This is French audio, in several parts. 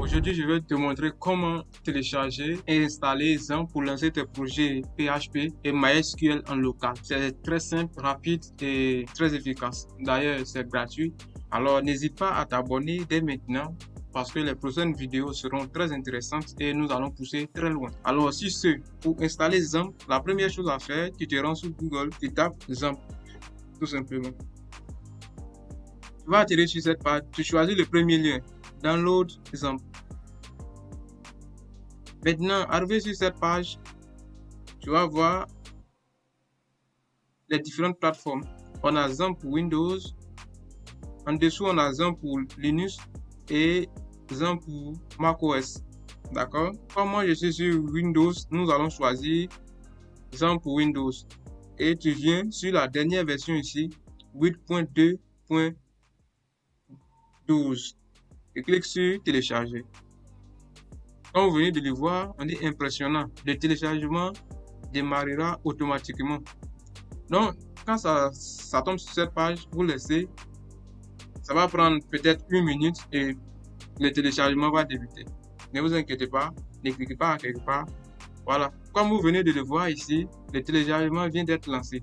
Aujourd'hui, je vais te montrer comment télécharger et installer XAMPP pour lancer tes projets PHP et MySQL en local. C'est très simple, rapide et très efficace. D'ailleurs, c'est gratuit. Alors, n'hésite pas à t'abonner dès maintenant parce que les prochaines vidéos seront très intéressantes et nous allons pousser très loin. Alors, si c'est pour installer XAMPP, la première chose à faire, tu te rends sur Google, tu tapes XAMPP, tout simplement. Tu vas atterrir sur cette page, tu choisis le premier lien, Download XAMPP. Maintenant, arrivé sur cette page, tu vas voir les différentes plateformes. On a XAMPP pour Windows, en dessous on a XAMPP pour Linux et XAMPP pour macOS. D'accord? Comme moi je suis sur Windows, nous allons choisir XAMPP pour Windows. Et tu viens sur la dernière version ici, 8.2.12. Et clique sur télécharger. Comme vous venez de le voir, on est impressionnant. Le téléchargement démarrera automatiquement. Donc, quand ça tombe sur cette page, vous laissez. Ça va prendre peut-être 1 minute et le téléchargement va débuter. Ne vous inquiétez pas, ne cliquez pas à quelque part. Voilà. Comme vous venez de le voir ici, le téléchargement vient d'être lancé.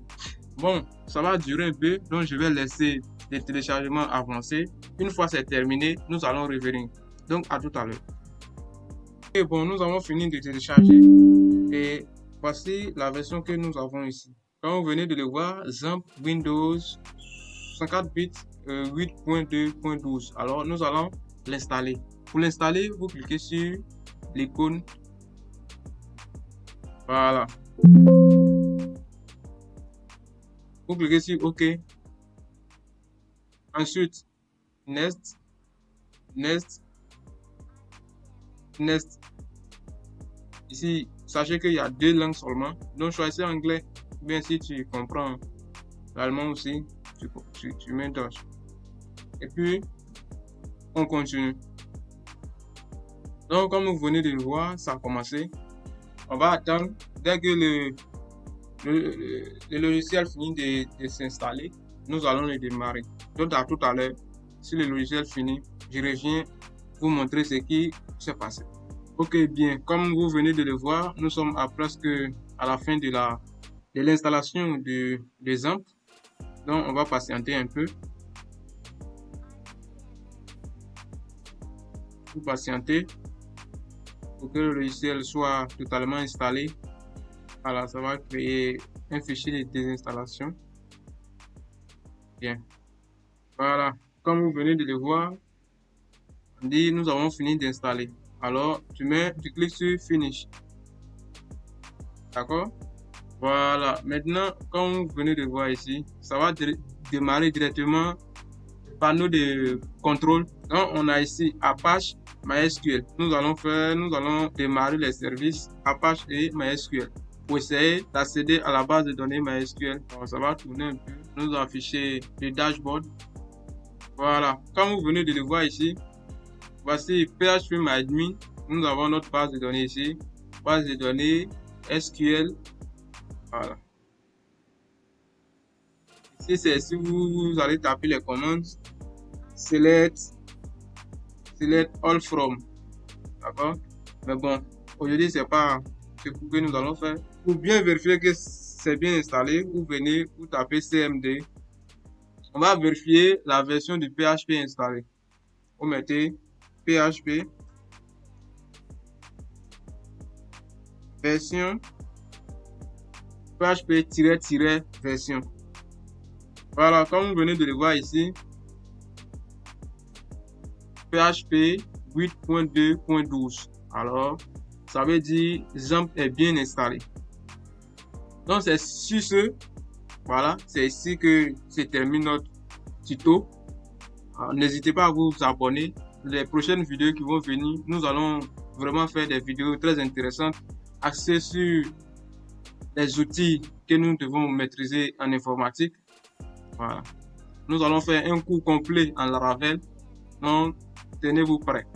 Bon, ça va durer un peu, donc je vais laisser le téléchargement avancer. Une fois c'est terminé, nous allons revenir. Donc, à tout à l'heure. Et bon, nous avons fini de télécharger et voici la version que nous avons ici. Comme vous venez de le voir, XAMPP Windows 54 bits 8.2.12. Alors, nous allons l'installer. Pour l'installer, vous cliquez sur l'icône. Voilà. Vous cliquez sur OK. Ensuite, Next. Ici, sachez qu'il y a 2 langues seulement. Donc, choisissez anglais. Bien, si tu comprends l'allemand aussi, tu mets Deutsch. Et puis, on continue. Donc, comme vous venez de le voir, ça a commencé. On va attendre dès que le logiciel finit de s'installer. Nous allons le démarrer. Donc, à tout à l'heure, si le logiciel finit, je reviens vous montrer ce qui s'est passé. Ok, bien, comme vous venez de le voir, nous sommes presque à la fin de l'installation de XAMPP. Donc, on va patienter un peu. Vous patientez pour que le logiciel soit totalement installé. Voilà, ça va créer un fichier de désinstallation. Bien. Voilà, comme vous venez de le voir, on dit nous avons fini d'installer. Alors, tu cliques sur Finish. D'accord? Voilà, maintenant, comme vous venez de voir ici, ça va démarrer directement le panneau de contrôle. Donc, on a ici Apache, MySQL. Nous allons démarrer les services Apache et MySQL. Pour essayer d'accéder à la base de données MySQL, alors, ça va tourner un peu. Nous afficher le dashboard. Voilà, comme vous venez de le voir ici, voici PHPMyAdmin. Nous avons notre base de données ici. Base de données SQL. Voilà. Ici, c'est si vous allez taper les commandes. Select all from. D'accord? Mais bon, aujourd'hui, c'est pas ce que nous allons faire. Pour bien vérifier que c'est bien installé, vous venez, vous tapez CMD. On va vérifier la version du PHP installée. Vous mettez PHP version PHP-version. Voilà, comme vous venez de le voir ici, PHP 8.2.12. Alors, ça veut dire XAMPP est bien installé. Donc, c'est sur ce, voilà, c'est ici que se termine notre tuto. N'hésitez pas à vous abonner. Les prochaines vidéos qui vont venir, nous allons vraiment faire des vidéos très intéressantes axées sur les outils que nous devons maîtriser en informatique. Voilà. Nous allons faire un cours complet en Laravel. Donc, tenez-vous prêts.